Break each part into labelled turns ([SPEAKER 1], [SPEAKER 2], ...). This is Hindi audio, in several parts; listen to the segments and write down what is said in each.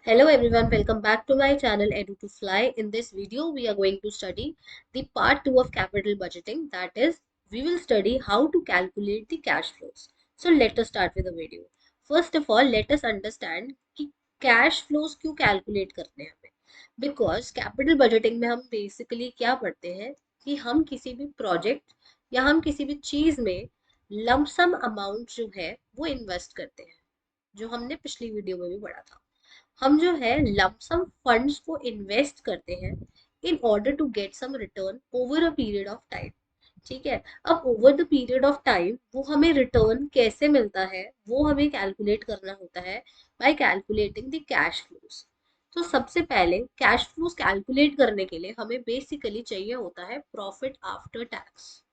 [SPEAKER 1] Hello everyone, welcome back to my channel Edu2Fly. In this video, we are going to study the part 2 of capital budgeting. That is, we will study how to calculate the cash flows. So let us start with the video. First of all, let us understand कि cash flows क्यों calculate करने हैं हमें. Because capital budgeting में हम basically क्या पढ़ते हैं कि हम किसी भी project या हम किसी भी चीज में lump sum amount जो है वो invest करते हैं, जो हमने पिछली वीडियो में भी पढ़ा था. हम जो है लमसम फंड्स को इन्वेस्ट करते हैं in order to get some return over a period of time. ठीक है. अब over the period of time वो हमें रिटर्न कैसे मिलता है वो हमें कैलकुलेट करना होता है bye calculating the cash flows. तो सबसे पहले कैश फ्लोज कैलकुलेट करने के लिए हमें बेसिकली चाहिए होता है प्रॉफिट आफ्टर टैक्स.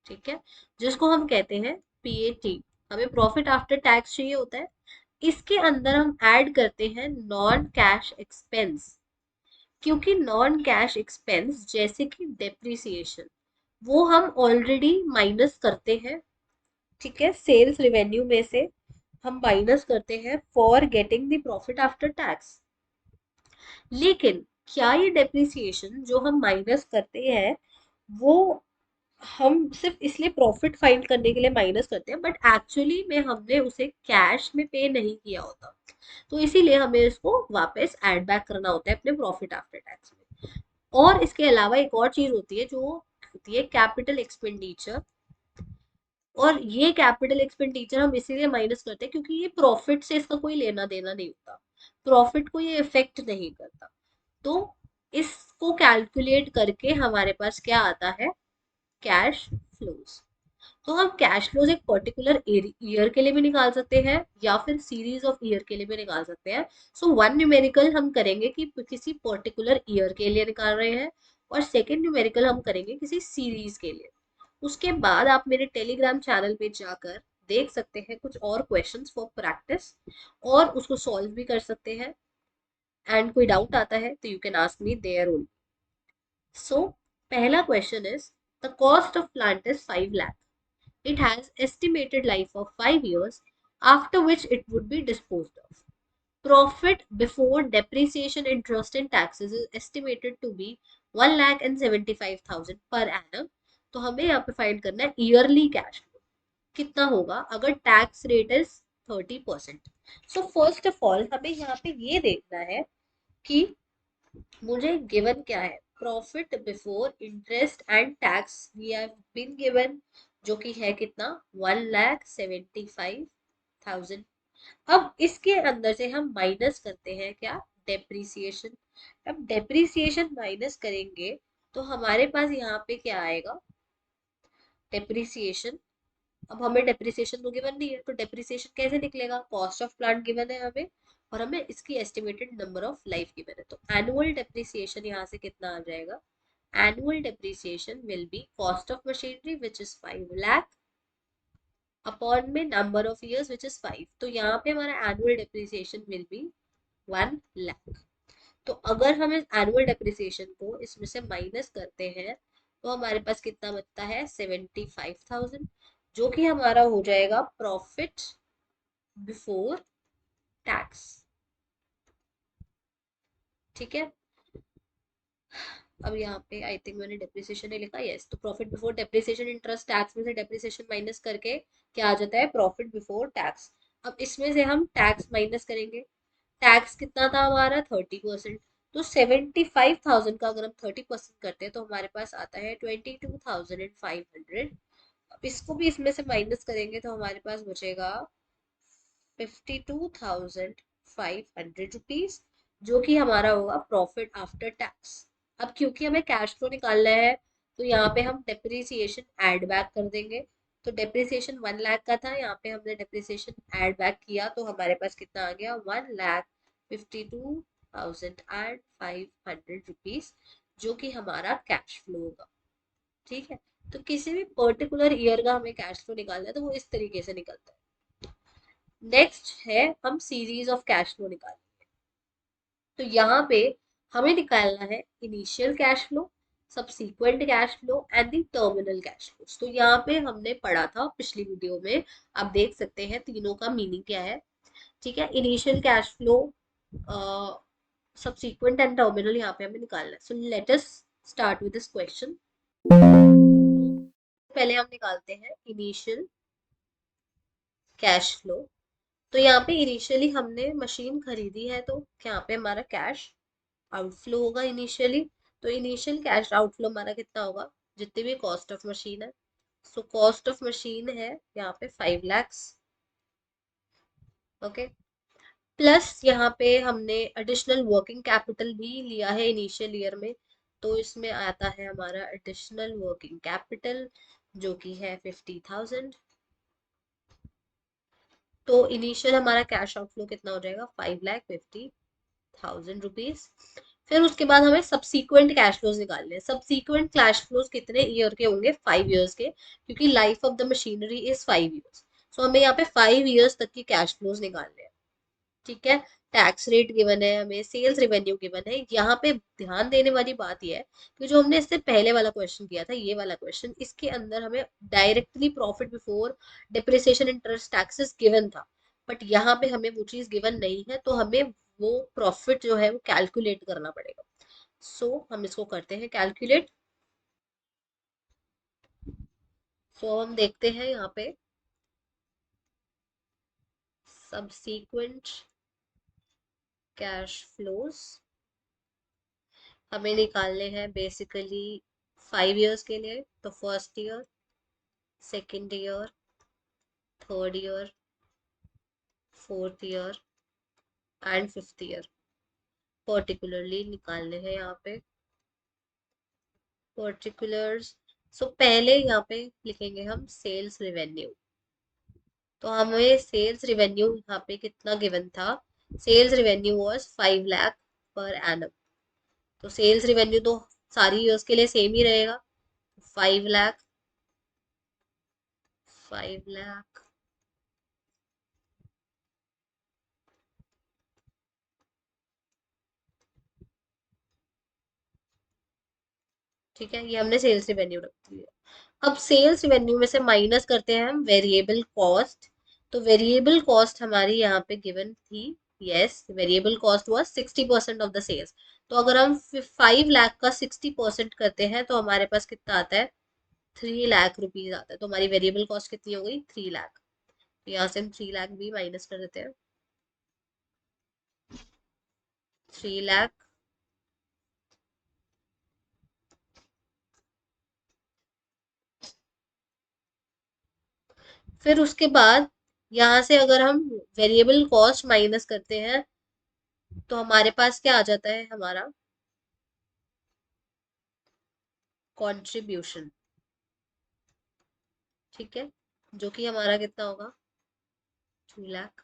[SPEAKER 1] ठीक है, जिसको हम कहते हैं पीएटी. हमें प्रॉफिट आफ्टर टैक्स चाहिए होता है. इसके अंदर हम ऐड करते हैं नॉन कैश एक्सपेंस, क्योंकि नॉन कैश एक्सपेंस जैसे कि डेप्रिसिएशन वो हम ऑलरेडी माइनस करते हैं. ठीक है, सेल्स रेवेन्यू में से हम माइनस करते हैं for getting the profit after tax. लेकिन क्या ये डेप्रिसिएशन जो हम माइनस करते हैं वो हम सिर्फ इसलिए प्रॉफिट फाइंड करने के लिए माइनस करते हैं, बट एक्चुअली में हमने उसे कैश में पे नहीं किया होता. तो इसीलिए हमें इसको वापस ऐड बैक करना होता है अपने प्रॉफिट आफ्टर टैक्स में. और इसके अलावा एक और चीज होती है जो होती है कैपिटल एक्सपेंडिचर. और ये कैपिटल एक्सपेंडिचर हम इसीलिए माइनस करते हैं क्योंकि ये प्रॉफिट से इसका कोई लेना देना नहीं होता, प्रॉफिट को ये इफेक्ट नहीं करता. तो इसको कैलकुलेट करके हमारे पास क्या आता है, कैश फ्लोज. तो हम कैश फ्लोज एक पर्टिकुलर ईयर के लिए भी निकाल सकते हैं या फिर सीरीज ऑफ ईयर के लिए भी निकाल सकते हैं. सो वन न्यूमेरिकल हम करेंगे कि किसी पर्टिकुलर ईयर के लिए निकाल रहे हैं, और सेकंड न्यूमेरिकल हम करेंगे किसी सीरीज के लिए. उसके बाद आप मेरे टेलीग्राम चैनल पे जाकर देख सकते हैं कुछ और क्वेश्चंस फॉर प्रैक्टिस, और उसको सॉल्व भी कर सकते हैं. एंड कोई डाउट आता है तो you can ask me there only. So पहला question is, the cost of plant is 5 lakh. It has estimated life of 5 years, after which it would be disposed of. Profit before depreciation, interest and taxes is estimated to be 1,75,000 per annum. तो हमें यहाँ पे फाइंड करना है ईयरली कैश फ्लो कितना होगा अगर tax rate is 30%. So first of all हमें यहाँ पे ये देखना है कि मुझे गिवन क्या है. Profit before interest and tax we have been given, जो कि है कितना, 1,75,000. अब इसके अंदर से हम माइनस करते हैं क्या, डेप्रिसिएशन. अब डेप्रिसिएशन माइनस करेंगे तो हमारे पास यहाँ पे क्या आएगा, डेप्रिसिएशन. अब हमें डेप्रिसिएशन तो गिवन नहीं है, तो डेप्रिसिएशन कैसे निकलेगा, कॉस्ट ऑफ प्लांट गिवन है हमें, और हमें इसकी estimated number of life given है. तो एनुअल डेप्रिसिएशन यहाँ से कितना आ जाएगा, annual depreciation will be cost of machinery which is 5 lakh upon में number of years which is 5. तो यहाँ पे हमारा annual depreciation will be 1 lakh. तो अगर हम इस एनुअल डेप्रिसिएशन को इसमें से माइनस करते हैं तो हमारे पास कितना बचता है, 75,000, जो कि हमारा हो जाएगा प्रॉफिट बिफोर टैक्स. ठीक है. अब यहाँ पे आई थिंक मैंने डेप्रिसिएशन नहीं लिखा, यस. तो profit before depreciation interest tax में से डेप्रिसिएशन माइनस करके क्या आ जाता है, प्रॉफिट बिफोर टैक्स. अब इसमें से हम टैक्स माइनस करेंगे. टैक्स कितना था हमारा, 30%. तो 75,000 का अगर हम 30% करते हैं तो हमारे पास आता है 22,500. अब इसको भी इसमें से माइनस करेंगे तो हमारे पास बचेगा 52,500 रुपीज, जो कि हमारा होगा प्रॉफिट आफ्टर टैक्स. अब क्योंकि हमें कैश फ्लो निकालना है तो यहाँ पे हम डेप्रिसिएशन ऐड बैक कर देंगे. तो डेप्रिसिएशन 1 लाख का था, यहाँ पे हमने डेप्रिसिएशन ऐड बैक किया तो हमारे पास कितना आ गया, 1,52,500 रुपीज, जो कि हमारा कैश फ्लो होगा. ठीक है. तो किसी भी पर्टिकुलर ईयर का हमें कैश फ्लो निकालना है तो वो इस तरीके से निकलता है. नेक्स्ट है हम सीरीज ऑफ कैश फ्लो निकालेंगे. तो यहाँ पे हमें निकालना है initial cash flow, subsequent cash flow and the terminal cash flow. तो यहाँ पे हमने पढ़ा था पिछली वीडियो में, आप देख सकते हैं तीनों का मीनिंग क्या है. ठीक है। Initial cash flow, subsequent and terminal यहाँ पे हमें निकालना है। So let us start with this question. पहले हम निकालते हैं इनिशियल कैश फ्लो। तो यहाँ पे इनिशियली हमने मशीन खरीदी है, तो यहाँ पे हमारा कैश आउटफ्लो होगा इनिशियली। तो इनिशियल कैश आउटफ्लो हमारा कितना होगा, जितनी भी कॉस्ट ऑफ मशीन है। सो कॉस्ट ऑफ मशीन है यहाँ पे 5 lakhs। ओके। प्लस यहाँ पे हमने एडिशनल वर्किंग कैपिटल भी लिया है इनिशियल ईयर में। तो इसमें आता है हमारा एडिशनल वर्किंग कैपिटल, जो कि है 50,000। तो इनिशियल हमारा कैश आउटफ्लो कितना हो जाएगा, 5,50,000 रुपीज। फिर उसके बाद हमें सब्सीक्वेंट कैश फ्लोज निकालने हैं। सब्सीक्वेंट कैश फ्लोज कितने ईयर के होंगे, 5 years के, क्योंकि life of the machinery is 5 years। सो हमें यहाँ पे 5 years तक की कैश फ्लोज निकालने हैं। ठीक है। टैक्स रेट गिवन है हमें, सेल्स रेवेन्यू गिवन है। यहाँ पे ध्यान देने वाली बात यह है कि जो हमने इससे पहले वाला क्वेश्चन किया था, ये वाला क्वेश्चन, इसके अंदर हमें directly profit before depreciation interest taxes given था। बट यहाँ पे हमें वो चीज गिवन नहीं है, तो हमें वो प्रॉफिट जो है वो कैलकुलेट करना पड़ेगा। हम इसको करते हैं कैलकुलेट। हम देखते हैं यहाँ पे सब्सीक्वेंट कैश फ्लोज हमें निकालने हैं बेसिकली 5 years के लिए। तो first year, second year, third year, fourth year and fifth year particularly निकालने हैं यहाँ पे पर्टिकुलर्स। पहले यहाँ पे लिखेंगे हम सेल्स रेवेन्यू। तो हमें सेल्स रेवेन्यू यहाँ पे कितना गिवन था, sales revenue was 5 lakh per annum. तो सेल्स रेवेन्यू तो सारी ईयर्स के लिए सेम ही रहेगा, 5 लाख, 5 लाख। ठीक है, ये हमने सेल्स रेवेन्यू रख दिया। अब सेल्स रेवेन्यू में से माइनस करते हैं हम वेरिएबल कॉस्ट। तो वेरिएबल कॉस्ट हमारी यहाँ पे गिवन थी। Yes, variable cost was 60% of the sales. तो अगर हम 5 लाख का 60% करते हैं तो हमारे पास कितना आता है, 3 लाख रुपीज आता है। तो हमारी वेरिएबल कॉस्ट कितनी हो गई, 3 लाख। तो यहाँ से हम 3 लाख भी माइनस कर देते हैं। 3 लाख। फिर उसके बाद यहाँ से अगर हम वेरिएबल कॉस्ट माइनस करते हैं तो हमारे पास क्या आ जाता है, हमारा कंट्रीब्यूशन। ठीक है, जो कि हमारा कितना होगा, 2 लाख।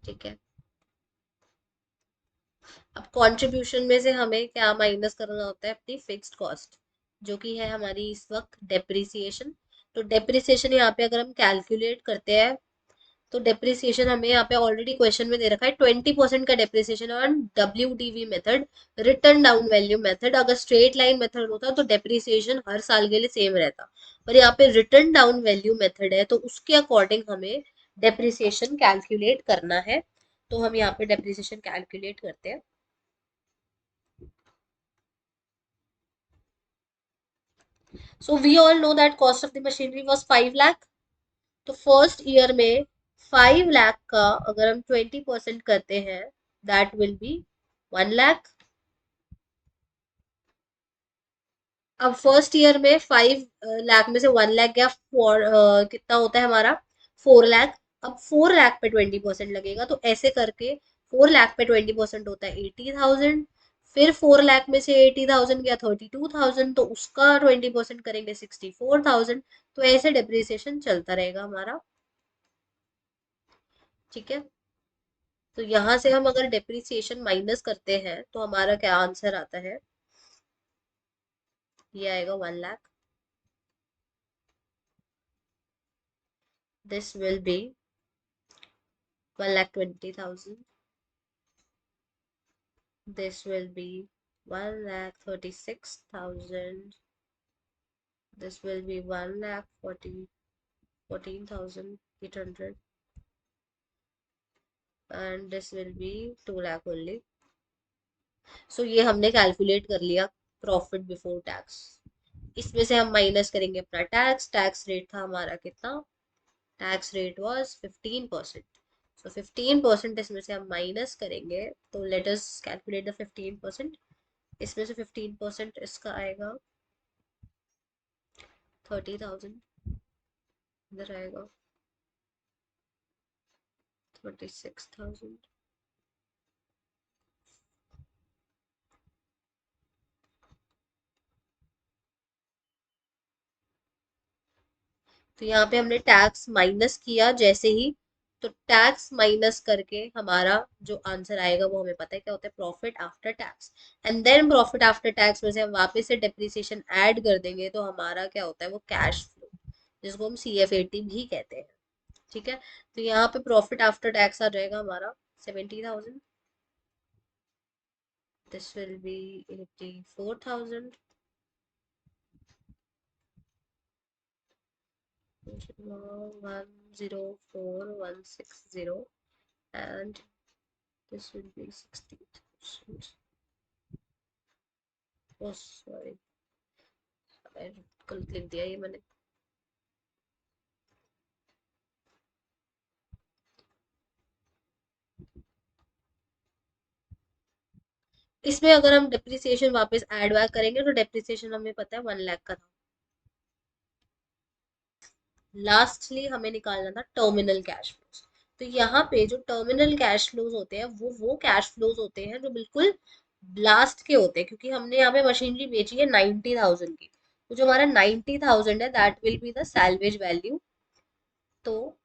[SPEAKER 1] ठीक है। अब कंट्रीब्यूशन में से हमें क्या माइनस करना होता है, अपनी फिक्स्ड कॉस्ट, जो कि है हमारी इस वक्त डेप्रिसिएशन। तो डेप्रिसिएशन यहाँ पे अगर हम कैलकुलेट करते हैं, तो डेप्रिसिएशन हमें यहाँ पे ऑलरेडी क्वेश्चन में दे रखा है, 20% का depreciation on WDV method, return down value method. अगर स्ट्रेट लाइन मेथड होता तो डेप्रिसिएशन हर साल के लिए सेम रहता, पर यहाँ पे रिटर्न डाउन वैल्यू मेथड है, तो उसके अकॉर्डिंग हमें डेप्रिसिएशन कैलकुलेट करना है। तो हम यहाँ पे डेप्रिसिएशन कैलकुलेट करते हैं। So we all know that cost of the machinery was 5 lakh. तो फर्स्ट ईयर में 5 लाख का अगर हम 20% करते हैं, दैट विल बी 1 लाख। अब फर्स्ट ईयर में 5 लाख में से 1 लाख गया, कितना होता है हमारा, 4 लाख। अब 4 लाख पे 20% लगेगा, तो ऐसे करके 4 लाख पे 20% होता है 80,000। फिर 4 लाख में से 80,000 गया 32,000, तो उसका 20% करेंगे 64,000। तो ऐसे डिप्रिसिएशन चलता रहेगा हमारा। ठीक है। तो यहाँ से हम अगर डेप्रिसिएशन माइनस करते हैं तो हमारा क्या आंसर आता है, ये आएगा 1 lakh. This will be 1,20,000। This will be 1,36,000. This will be 1,14,800, and this will be 2 lakh only. सो ये हमने कैलकुलेट कर लिया प्रॉफिट बिफोर टैक्स। इसमें से हम माइनस करेंगे अपना टैक्स। टैक्स रेट था हमारा कितना? Tax rate was 15%। सो 15% इसमें से हम माइनस करेंगे, तो लेट अस कैलकुलेट द 15%। इसमें से 15% इसका आएगा 30,000। इधर आएगा 36,000। तो यहाँ पे हमने टैक्स माइनस किया जैसे ही, तो टैक्स माइनस करके हमारा जो आंसर आएगा वो हमें पता है क्या होता है, profit after tax. And then profit after tax में से हम वापस से डेप्रिसिएशन ऐड कर देंगे, तो हमारा क्या होता है, वो कैश फ्लो, जिसको हम CFAT भी कहते हैं। ठीक है, तो यहाँ पे प्रॉफिट आफ्टर टैक्स आ जाएगा हमारा 70,000। This will be 84,000। 104,160, and this will be 60,000. Oh, sorry, गलत लिख दिया ये मैंने। इसमें अगर हम डेप्रिसिएशन वापस ऐड बैक करेंगे तो डेप्रिसिएशन हमें पता है 1 लाख का था। लास्टली हमें निकालना था टर्मिनल कैश फ्लोज। तो यहाँ पे जो टर्मिनल कैश फ्लोज होते हैं वो कैश फ्लोज होते हैं जो बिल्कुल लास्ट के होते हैं, क्योंकि हमने यहाँ पे मशीनरी बेची है 90,000 की। तो जो हमारा 90,000 है that will be the salvage value. तो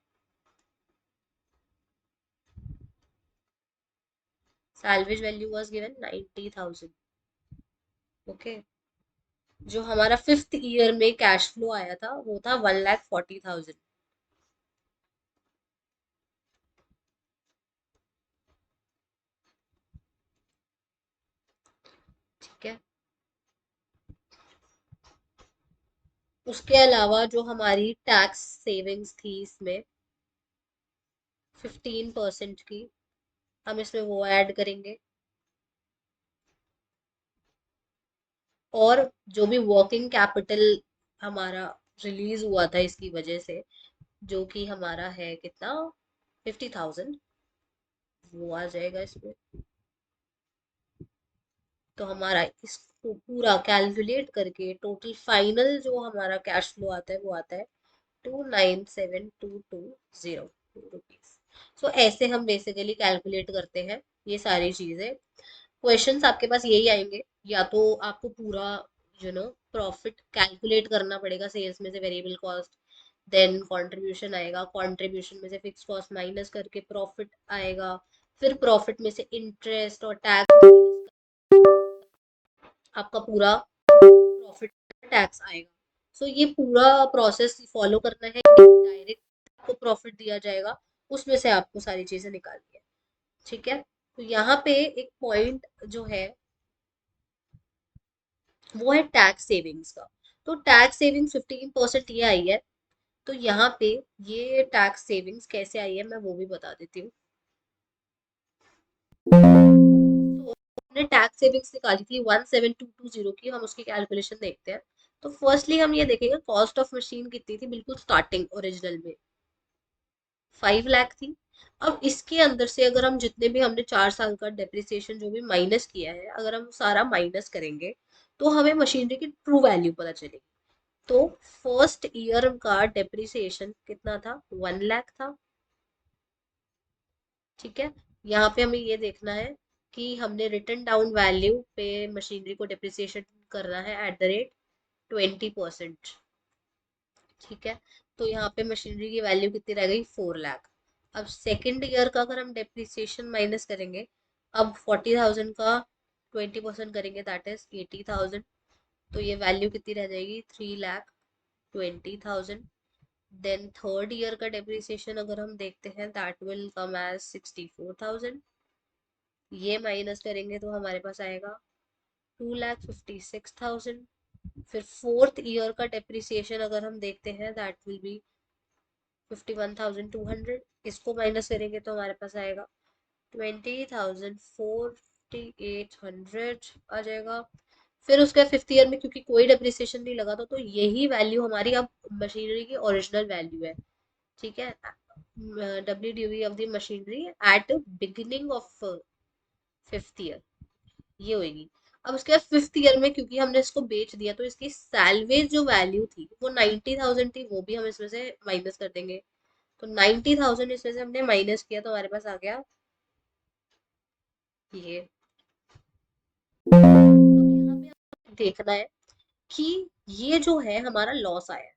[SPEAKER 1] salvage value was given 90,000। Okay, जो हमारा 5th ईयर में कैश फ्लो आया था वो था 1,40,000। ठीक है, उसके अलावा जो हमारी टैक्स सेविंग्स थी इसमें 15% की, हम इसमें वो ऐड करेंगे। और जो भी वर्किंग कैपिटल हमारा रिलीज हुआ था इसकी वजह से, जो कि हमारा है कितना, 50,000, वो आ जाएगा इसमें। तो हमारा इसको पूरा कैलकुलेट करके टोटल फाइनल जो हमारा कैश फ्लो आता है वो आता है 297,220 रुपीज। सो ऐसे हम बेसिकली कैलकुलेट करते हैं ये सारी चीजें। क्वेश्चंस आपके पास यही आएंगे, या तो आपको पूरा प्रॉफिट कैलकुलेट करना पड़ेगा, सेल्स में से वेरिएबल कॉस्ट, देन कंट्रीब्यूशन आएगा, कंट्रीब्यूशन में से फिक्स कॉस्ट माइनस करके प्रॉफिट आएगा, फिर प्रॉफिट में से इंटरेस्ट और टैक्स आपका पूरा प्रॉफिट टैक्स आएगा। सो ये पूरा प्रोसेस फॉलो करना है, डायरेक्ट आपको प्रॉफिट दिया जाएगा, उसमें से आपको सारी चीजें निकालनी है। ठीक है, तो यहाँ पे एक पॉइंट जो है वो है टैक्स सेविंग्स का। तो टैक्स सेविंग्स 15% ये आई है। तो यहाँ पे ये टैक्स सेविंग्स कैसे आई है मैं वो भी बता देती हूँ। तो हमने टैक्स सेविंग्स निकाली थी 17,220 की, हम उसकी कैलकुलेशन देखते हैं। तो फर्स्टली हम ये देखेंगे कॉस्ट ऑफ मशीन कितनी थी बिल्कुल स्टार्टिंग ओरिजिनल में, 5 लाख थी। अब इसके अंदर से अगर हम जितने भी हमने 4 साल का डेप्रिसिएशन जो भी माइनस किया है, अगर हम सारा माइनस करेंगे तो हमें मशीनरी की ट्रू वैल्यू पता चलेगी। तो फर्स्ट ईयर का डेप्रिसिएशन कितना था, 1 लाख था। ठीक है, यहाँ पे हमें ये देखना है कि हमने रिटर्न डाउन वैल्यू पे मशीनरी को डेप्रिसिएशन करना है एट द रेट 20%। ठीक है, तो यहाँ पे मशीनरी की वैल्यू कितनी रह गई, 4 लाख। अब सेकेंड ईयर का अगर हम डेप्रिसिएशन माइनस करेंगे, अब 40,000 का 20% करेंगे दैट इज 80,000। तो ये वैल्यू कितनी रह जाएगी, 3,20,000। देन थर्ड ईयर का डेप्रिसिएशन अगर हम देखते हैं दैट विल कम एज 64,000। ये माइनस करेंगे तो हमारे पास आएगा 2,56,000। फिर फोर्थ ईयर का डेप्रिसिएशन अगर हम देखते हैं दैट विल बी 51,200। इसको माइनस करेंगे तो हमारे पास आएगा 20,4800 आ जाएगा। फिर उसके फिफ्थ ईयर में क्योंकि कोई डेप्रिसिएशन नहीं लगा था तो यही वैल्यू हमारी अब मशीनरी की ओरिजिनल वैल्यू है। ठीक है, WDV of the machinery at beginning of fifth year, ये होगी। अब उसके बाद फिफ्थ ईयर में क्योंकि हमने इसको बेच दिया तो इसकी सैलवेज जो वैल्यू थी वो 90,000 थी, वो भी हम इसमें से माइनस कर देंगे। तो 90,000 इसमें से हमने माइनस किया तो हमारे पास आ गया ये। अब यहाँ पे आपको देखना है कि ये जो है हमारा लॉस आया है।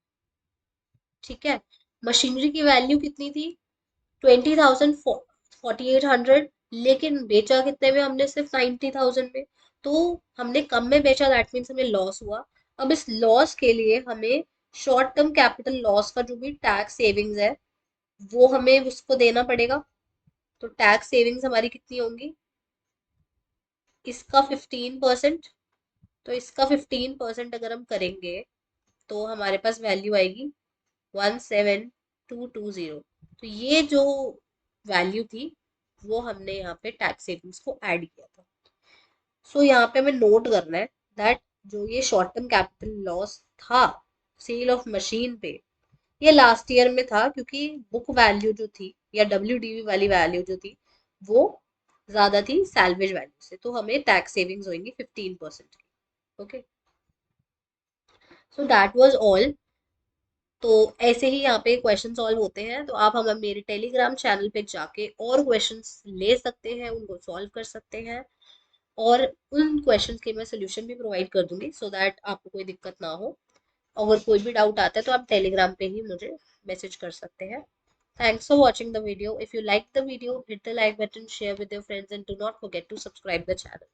[SPEAKER 1] ठीक है, मशीनरी की वैल्यू कितनी थी? 20,4800, लेकिन बेचा कितने में हमने? सिर्फ 90,000 में। तो हमने कम में बेचा, दैट मीन्स हमें लॉस हुआ। अब इस लॉस के लिए हमें शॉर्ट टर्म कैपिटल लॉस का जो भी टैक्स सेविंग्स है वो हमें उसको देना पड़ेगा। तो टैक्स सेविंग्स हमारी कितनी होंगी? इसका 15%। तो इसका 15% अगर हम करेंगे तो हमारे पास वैल्यू आएगी 17,220। तो ये जो वैल्यू थी वो हमने यहाँ पे टैक्स सेविंग्स को ऐड किया था। सो यहाँ पे हमें नोट करना है दैट जो ये शॉर्ट टर्म कैपिटल लॉस था सेल ऑफ मशीन पे, ये लास्ट ईयर में था क्योंकि बुक वैल्यू जो थी या WDV वाली वैल्यू जो थी वो ज्यादा थी सैल्वेज वैल्यू से, तो हमें टैक्स सेविंग्स होंगी 15% की। Okay, so that was all. तो ऐसे ही यहाँ पे क्वेश्चन सॉल्व होते हैं, तो आप हम मेरे टेलीग्राम चैनल पे जाके और क्वेश्चंस ले सकते हैं, उनको सॉल्व कर सकते हैं। और उन क्वेश्चंस के मैं सोल्यूशन भी प्रोवाइड कर दूंगी सो दैट आपको कोई दिक्कत ना हो। अगर कोई भी डाउट आता है तो आप टेलीग्राम पे ही मुझे मैसेज कर सकते हैं। Thanks for watching the video. If you liked the video, hit the like button, share with your friends, and do not forget to subscribe the channel.